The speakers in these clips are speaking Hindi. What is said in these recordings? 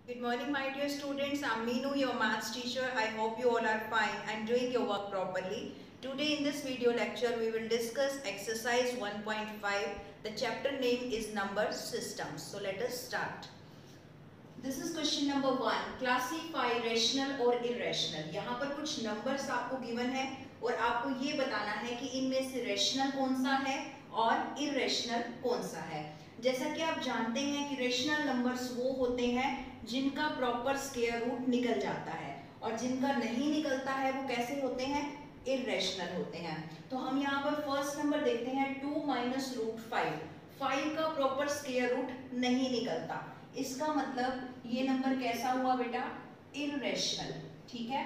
Good morning, my dear students. I'm Meenu, your maths teacher. I hope you all are fine and doing your work properly. Today in this video lecture, we will discuss exercise 1.5. The chapter name is number systems. So let us start. This is question number 1. Classify rational और irrational. यहाँ पर कुछ numbers आपको given है और आपको ये बताना है कि इनमें से rational कौन सा है और irrational कौन सा है। जैसा कि आप जानते हैं कि रेशनल नंबर्स वो होते हैं जिनका प्रॉपर स्क्वायर रूट निकल जाता है और जिनका नहीं निकलता है वो कैसे होते हैं, इरेशनल होते हैं। तो हम यहाँ पर फर्स्ट नंबर देखते हैं 2 माइनस रूट 5 का प्रॉपर स्क्वायर रूट नहीं निकलता, इसका मतलब ये नंबर कैसा हुआ बेटा, इरेशनल। ठीक है,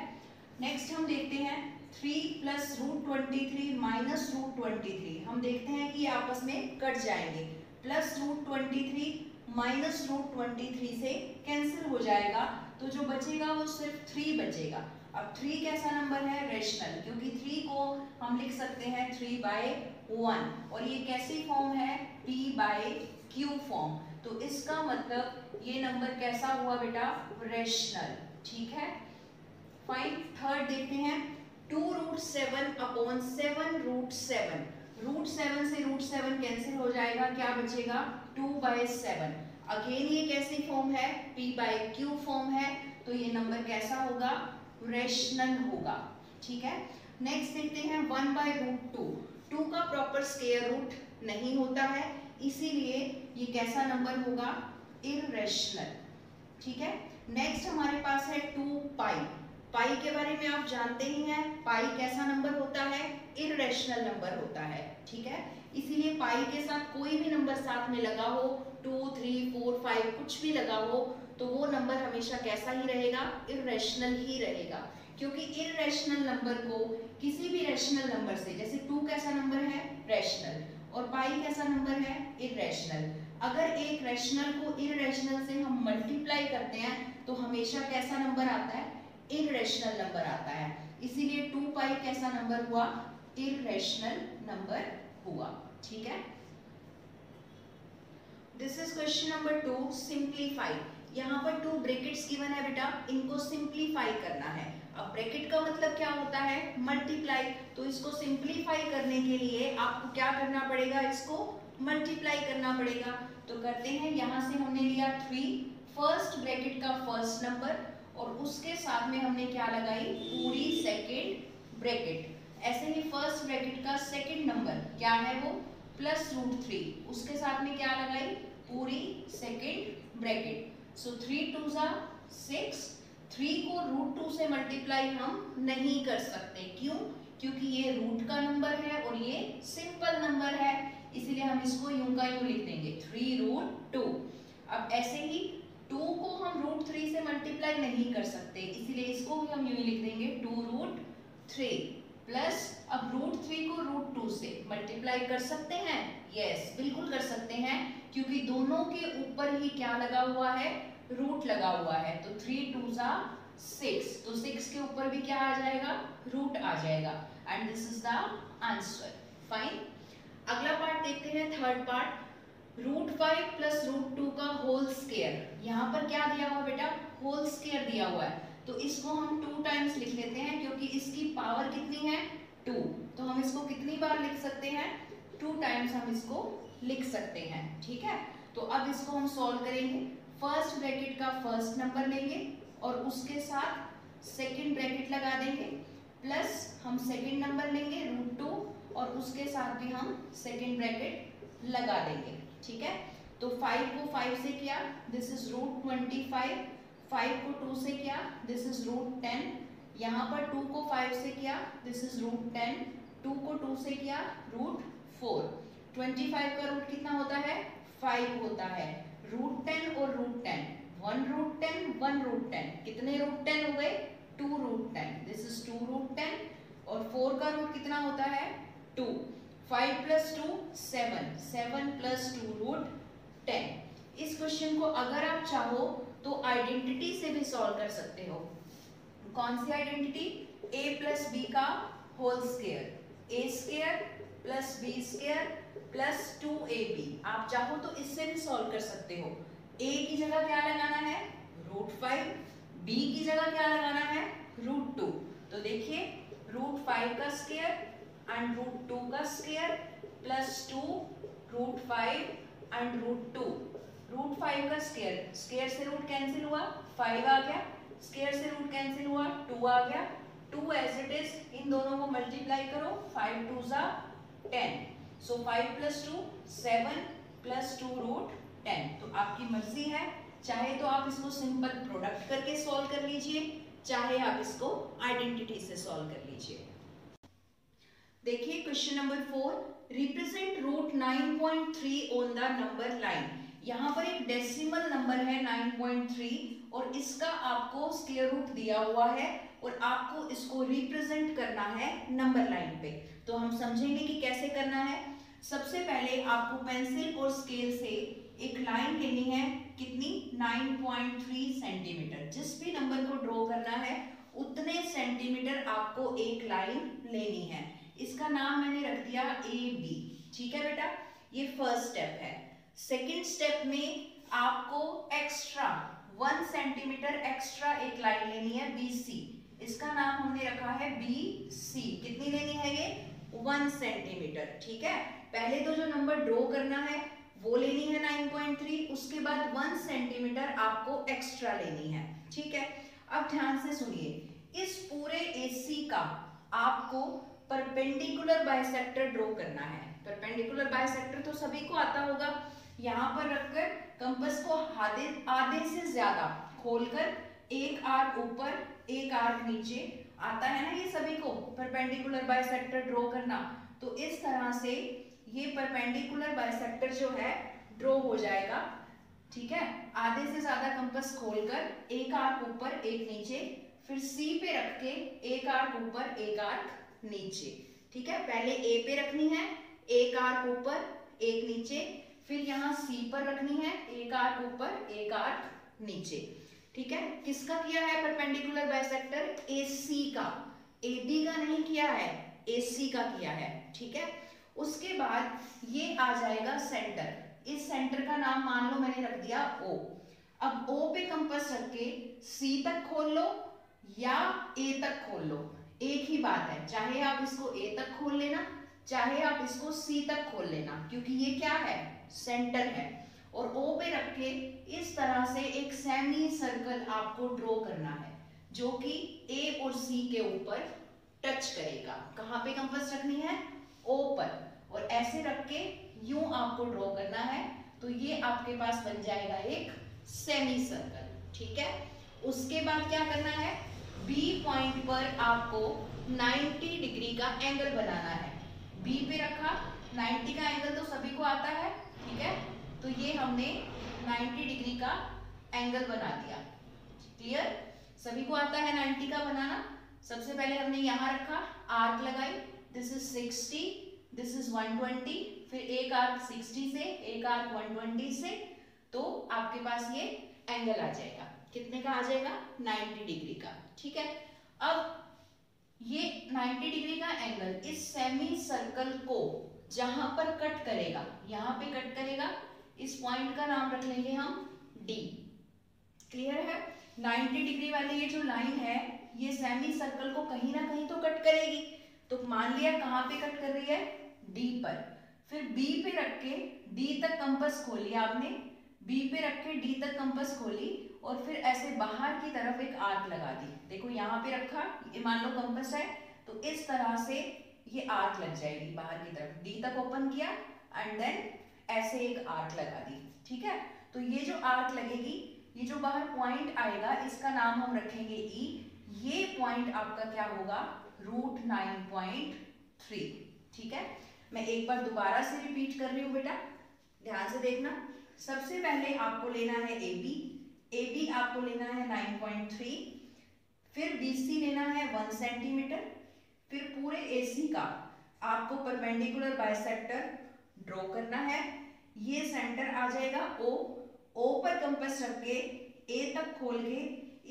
नेक्स्ट हम देखते हैं 3 प्लस रूट 23 माइनस रूट 23। हम देखते हैं कि ये आपस में कट जाएंगे, प्लस रूट 23 माइनस रूट 23 से कैंसिल हो जाएगा, तो जो बचेगा वो सिर्फ 3 बचेगा। अब 3 कैसा नंबर है, रेशनल, क्योंकि 3 को हम लिख सकते हैं 3/1 और ये कैसी फॉर्म है, p/q फॉर्म। तो इसका मतलब ये नंबर कैसा हुआ बेटा, रेशनल। ठीक है, फाइन। थर्ड देखते हैं 2 रूट 7 अपॉन 7 रूट 7। रूट 7 से रूट 7 कैंसिल हो जाएगा, क्या बचेगा, 2/7। अगेन ये कैसी फॉर्म है, p/q फॉर्म है, तो ये नंबर कैसा होगा, रेशनल होगा। ठीक है, नेक्स्ट देखते हैं 1/√2। 2 का प्रॉपर स्क्वायर रूट नहीं होता है, इसीलिए ये कैसा नंबर होगा, इरेशनल। ठीक है, नेक्स्ट हमारे पास है 2π। पाई के बारे में आप जानते ही हैं, पाई कैसा नंबर होता है, इरेशनल नंबर होता है। ठीक है, इसीलिए पाई के साथ कोई भी नंबर साथ में लगा हो, 2, 3, 4, 5 कुछ भी लगा हो, तो वो नंबर हमेशा कैसा ही रहेगा, इरेशनल ही रहेगा। क्योंकि इरेशनल नंबर को किसी भी रेशनल नंबर से, जैसे 2 कैसा नंबर है, रेशनल, और पाई कैसा नंबर है, इरेशनल। अगर एक रेशनल को इरेशनल से हम मल्टीप्लाई करते हैं तो हमेशा कैसा नंबर आता है, इरेशनल नंबर आता है। इसीलिए 2π कैसा नंबर हुआ, इरेशनल नंबर हुआ। ठीक है, this is question number 2, simplify. यहाँ पर 2 ब्रैकेट्स गिवन है बेटा, इनको सिंप्लीफाई करना है। अब ब्रैकेट का मतलब क्या होता है, मल्टीप्लाई, तो इसको सिंप्लीफाई करने के लिए आपको क्या करना पड़ेगा, इसको मल्टीप्लाई करना पड़ेगा। तो करते हैं, यहाँ से हमने लिया 3, फर्स्ट ब्रैकेट का फर्स्ट नंबर और उसके साथ में हमने क्या लगाई, पूरी सेकेंड ब्रैकेट। ऐसे ही फर्स्ट ब्रैकेट का सेकेंड नंबर क्या है वो, प्लस रूट 3, उसके साथ में क्या लगाई, पूरी सेकेंड ब्रैकेट। सो 3 2 6। 3 को रूट 2 से मल्टीप्लाई हम नहीं कर सकते, क्यों, क्योंकि ये रूट का नंबर है और ये सिंपल नंबर है, इसीलिए हम इसको यूं का यूं लिख देंगे 3√2। अब ऐसे ही 2 को हम रूट 3 से मल्टीप्लाई नहीं कर सकते, इसीलिए इसको भी हम यूं ही लिख देंगे 2√3 प्लस, अब रूट 3 को रूट 2 से मल्टीप्लाई कर सकते हैं, यस बिल्कुल कर सकते हैं, क्योंकि दोनों के ऊपर ही क्या लगा हुआ है, रूट लगा हुआ है। तो 3 2 6, तो 6 के ऊपर भी क्या आ जाएगा, रूट आ जाएगा, and this is the answer. Fine, अगला पार्ट देखते हैं, थर्ड पार्ट, √5 प्लस √2 का होल स्क्वायर। यहाँ पर क्या दिया हुआ बेटा, होल स्क्वायर दिया हुआ है, तो इसको हम 2 टाइम्स लिख लेते हैं, क्योंकि इसकी पावर कितनी है, 2, तो हम इसको कितनी बार लिख सकते हैं, 2 टाइम्स हम इसको लिख सकते हैं। ठीक है, तो अब इसको हम सॉल्व करेंगे। फर्स्ट ब्रैकेट का फर्स्ट नंबर लेंगे और उसके साथ सेकेंड ब्रैकेट लगा देंगे, प्लस हम सेकेंड नंबर लेंगे √2 और उसके साथ भी हम सेकेंड ब्रैकेट लगा देंगे। ठीक है, तो 5 को 5 से किया, दिस इज √25, 5 को 2 से किया, दिस इज √10, यहाँ पर 2 को 5 से किया, दिस इज √10, 2 को 2 से किया, √4। 25 का रूट कितना होता है, 5 होता है, √10 और √10, 1√10 1√10, कितने √10 हो गए, 2√10, दिस इज 2√10, और 4 का रूट कितना होता है, 2, 5 प्लस 2 7, 7 प्लस 2√10। इस क्वेश्चन को अगर आप चाहो तो आइडेंटिटी से भी सॉल्व कर सकते हो। कौन सी आइडेंटिटी, a प्लस बी का whole square, a square plus b square plus 2ab। आप चाहो तो इससे भी सॉल्व कर सकते हो। a की जगह क्या लगाना है, जगह क्या लगाना है, √2। तो देखिए √5 का स्क्वायर एंड √2 का स्क्वायर प्लस 2 √5 एंड √2। √5 का स्क्वायर, स्क्वायर से रूट कैंसिल हुआ, 5 आ गया, स्क्वायर से रूट कैंसिल हुआ, 2 आ गया, 2 एज इट इज, इन दोनों को मल्टीप्लाई करो, 5 2 जा 10, सो 5 + 2 7 + 2 √10। तो आपकी मर्जी है, चाहे तो आप इसको सिंपल प्रोडक्ट करके सॉल्व कर लीजिए, चाहे आप इसको आइडेंटिटी से सॉल्व कर लीजिए। देखिए question number 4, represent √9.3 on the number line. यहाँ पर एक डेसिमल नंबर है 9.3 और इसका आपको स्क्वायर रूट दिया हुआ है और आपको इसको रिप्रेजेंट करना है नंबर लाइन पे। तो हम समझेंगे कि कैसे करना है। सबसे पहले आपको पेंसिल और स्केल से एक लाइन लेनी है, कितनी, 9.3 सेंटीमीटर। जिस भी नंबर को ड्रॉ करना है उतने सेंटीमीटर आपको एक लाइन लेनी है। इसका नाम मैंने रख दिया AB, ठीक है बेटा, ये फर्स्ट स्टेप है। सेकेंड स्टेप में आपको एक्स्ट्रा 1 सेंटीमीटर एक्स्ट्रा एक लाइन लेनी है BC, इसका नाम हमने रखा है BC। कितनी लेनी है ये, 1 सेंटीमीटर, ठीक है। पहले तो जो नंबर ड्रॉ करना है वो लेनी है 9.3, उसके बाद 1 सेंटीमीटर आपको एक्स्ट्रा लेनी है, ठीक है। अब ध्यान से सुनिए, इस पूरे AC का आपको परपेंडिकुलर बाइसेक्टर ड्रॉ करना है। परपेंडिकुलर बाइसेक्टर तो सभी को आता होगा। यहाँ पर रखकर कंपास को आधे से ज्यादा खोलकर एक आर्क ऊपर एक आर्क नीचे, आता है ना ये सभी को परपेंडिकुलर बाइसेक्टर ड्रॉ करना। तो इस तरह से ये परपेंडिकुलर बाइसेक्टर जो है ड्रॉ हो जाएगा, ठीक है। आधे से ज्यादा कंपास खोलकर एक आर्क ऊपर एक नीचे, फिर C पे रख के एक आर्क ऊपर एक आर्क नीचे, ठीक है। पहले A पे रखनी है, एक आर्क ऊपर एक नीचे, फिर यहाँ C पर रखनी है, एक आर्क ऊपर एक आर्क नीचे, ठीक है। किसका किया है परपेंडिकुलर बाइसेक्टर, AC का, AB का नहीं किया है, AC का किया है, ठीक है। उसके बाद ये आ जाएगा सेंटर, इस सेंटर का नाम मान लो मैंने रख दिया O। अब O पे कंपास रख के C तक खोल लो या A तक खोल लो, एक ही बात है, चाहे आप इसको A तक खोल लेना चाहे आप इसको C तक खोल लेना, क्योंकि ये क्या है, सेंटर है। और O पे रख के इस तरह से एक सेमी सर्कल आपको ड्रॉ करना है जो कि A और C के ऊपर टच करेगा। कहाँ पे कंपास रखनी है, O पर, और ऐसे रख के यूं आपको ड्रॉ करना है। तो ये आपके पास बन जाएगा एक सेमी सर्कल, ठीक है। उसके बाद क्या करना है, B पॉइंट पर आपको 90 डिग्री का एंगल बनाना है। B पे रखा, 90 का एंगल तो सभी को आता है, ठीक है। तो ये हमने 90 डिग्री का एंगल बना दिया, क्लियर, सभी को आता है 90 का बनाना। सबसे पहले हमने यहाँ रखा, आर्क लगाई, दिस इज 60, दिस इज 120, फिर एक आर्क 60 से एक आर्क 120 से, तो आपके पास ये एंगल आ जाएगा, कितने का आ जाएगा, 90 डिग्री का, ठीक है। अब ये 90 डिग्री का एंगल इस सेमी सर्कल को जहां पर कट करेगा, यहाँ पे कट करेगा, इस पॉइंट का नाम रख लेंगे हम D, क्लियर है। 90 डिग्री वाली ये जो लाइन है ये सेमी सर्कल को कहीं ना कहीं तो कट करेगी, तो मान लिया कहाँ पे कट कर रही है, D पर। फिर B पे रख के D तक कंपास खोली आपने, B पे रख के D तक कंपास खोली और फिर ऐसे बाहर की तरफ एक आर्क लगा दी। देखो यहाँ पे रखा, ये मान लो कंपास है, तो इस तरह से ये आर्क लग जाएगी बाहर की तरफ। D तक ओपन किया एंड देन ऐसे एक आर्क लगा दी, ठीक है। तो ये जो आर्क लगेगी, ये जो बाहर पॉइंट आएगा इसका नाम हम रखेंगे E। ये पॉइंट आपका क्या होगा, √9.3, ठीक है। मैं एक बार दोबारा से रिपीट कर रही हूँ बेटा, ध्यान से देखना। सबसे पहले आपको लेना है AB आपको लेना है 9.3, फिर BC लेना है 1 सेंटीमीटर, फिर पूरे AC का आपको परपेंडिकुलर बाइसेक्टर ड्रॉ करना है। ये सेंटर आ जाएगा O पर कंपास रख के A तक खोल के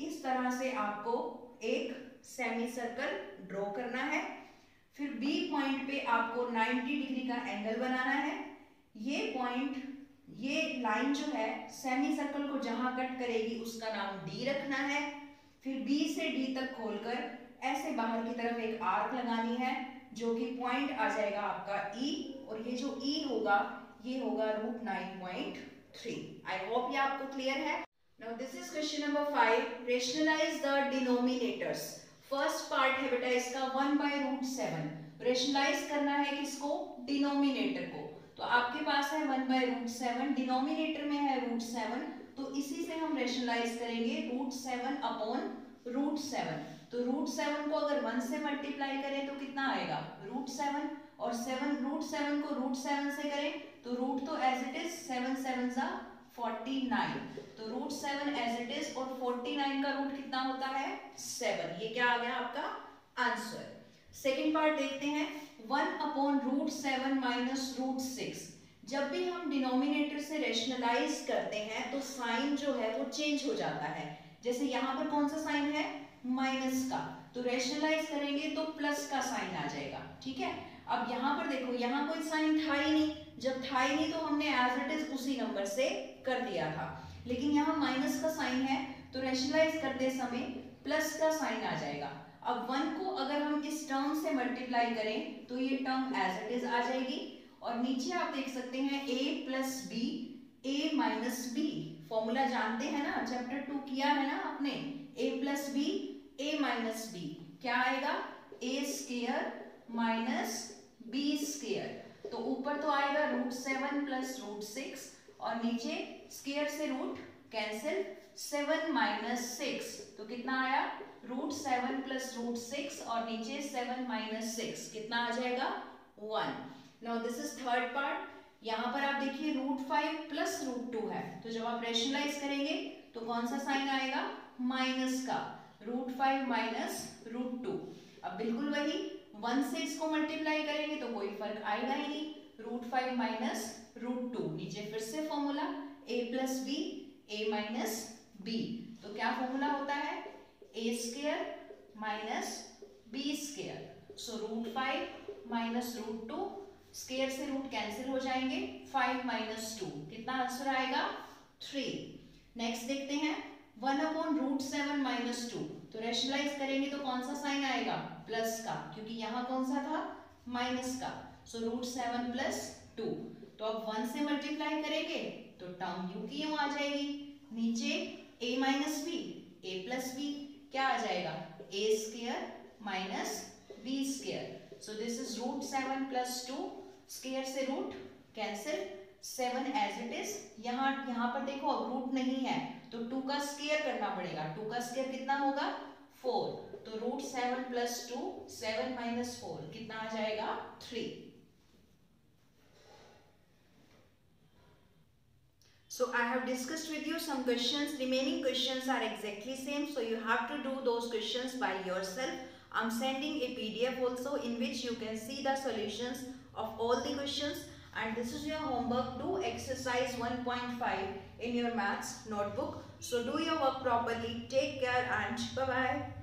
इस तरह से आपको एक सेमी सर्कल ड्रॉ करना है। फिर B पॉइंट पे आपको 90 डिग्री का एंगल बनाना है। ये पॉइंट, ये लाइन जो है सेमी सर्कल को जहां कट करेगी उसका नाम D रखना है। फिर बी से डी तक खोलकर ऐसे बाहर की तरफ एक आर्क लगानी है, जो कि पॉइंट आ जाएगा आपका ई, और ये जो ई होगा ये होगा √9.3। आई होप ये आपको क्लियर है। Now this is question number 5, rationalise the denominators. First part है बेटा इसका 1/√7। रेशनलाइज करना है किसको? डिनोमिनेटर को। तो आपके पास है 1/√7, डिनोमिनेटर में है √7, तो इसी से हम रेशनलाइज करेंगे √7/√7। तो √7 को अगर 1 से मल्टीप्लाई करें तो कितना आएगा? √7, और √7 को √7 से करें तो रूट तो एज इट इज 7 7 49, तो √7 एज इट इज, और 49 का रूट कितना होता है? 7। ये क्या आ गया आपका आंसर। सेकेंड पार्ट देखते हैं, 1/√7 माइनस √6। जब भी हम डिनोमिनेटर से रेशनलाइज करते हैं तो साइन जो है वो चेंज हो जाता है। जैसे यहाँ पर कौन सा साइन है? माइनस का, तो रेशनलाइज करेंगे तो प्लस का साइन आ जाएगा। ठीक है, अब यहाँ पर देखो, यहाँ कोई साइन था ही नहीं, जब था ही नहीं तो हमने एज इट इज उसी नंबर से कर दिया था, लेकिन यहाँ माइनस का साइन है तो रेशनलाइज करते समय प्लस का साइन आ जाएगा। अब 1 को अगर हम इस टर्म से मल्टीप्लाई करें तो ये टर्म एज इट इज आ जाएगी, और नीचे आप देख सकते हैं a plus b, a minus b. Formula जानते हैं ना, चैप्टर 2 किया है ना आपने, a plus b, a minus b, क्या आएगा? a square minus b square. तो ऊपर तो आएगा √7 प्लस √6, और नीचे स्क्वायर से रूट कैंसिल, 7 माइनस 6, तो कितना आया? √7 प्लस √6, और नीचे 7 माइनस 6, कितना आ जाएगा? 1। Now this is third part. यहाँ पर आप देखिए √5 प्लस √2 है, तो जब आप रेशनलाइज करेंगे तो कौन सा साइन आएगा? माइनस का, √5 माइनस √2। अब बिल्कुल वही 1 से इसको मल्टीप्लाई करेंगे तो कोई फर्क आएगा ही नहीं, √5 माइनस √2। नीचे फिर से formula a plus b, a minus b, तो क्या फॉर्मूला होता है? a square minus b square. So √5 minus √2, square से रूट कैंसिल हो जाएंगे, 5 माइनस 2, कितना आंसर आएगा? 3। नेक्स्ट देखते हैं 1/√7 माइनस 2। तो रेशनलाइज करेंगे तो कौन सा साइन आएगा? प्लस का, क्योंकि यहाँ कौन सा था? माइनस का। सो √7 प्लस 2, तो अब 1 से मल्टीप्लाई करेंगे तो टर्म यू की यूं आ जाएगी, नीचे a माइनस बी, a प्लस बी, क्या आ जाएगा? a square minus b square. So this is √7 plus 2, square से root cancel, 7 as it is. यहाँ पर देखो अब रूट नहीं है तो 2 का स्क्वायर करना पड़ेगा, 2 का स्क्वायर कितना होगा? 4, तो √7 plus 2, 7 minus 4, कितना आ जाएगा? 3। So I have discussed with you some questions. Remaining questions are exactly same, so you have to do those questions by yourself. I'm sending a PDF also in which you can see the solutions of all the questions, and this is your homework. Do exercise 1.5 in your maths notebook. So do your work properly. Take care and bye bye.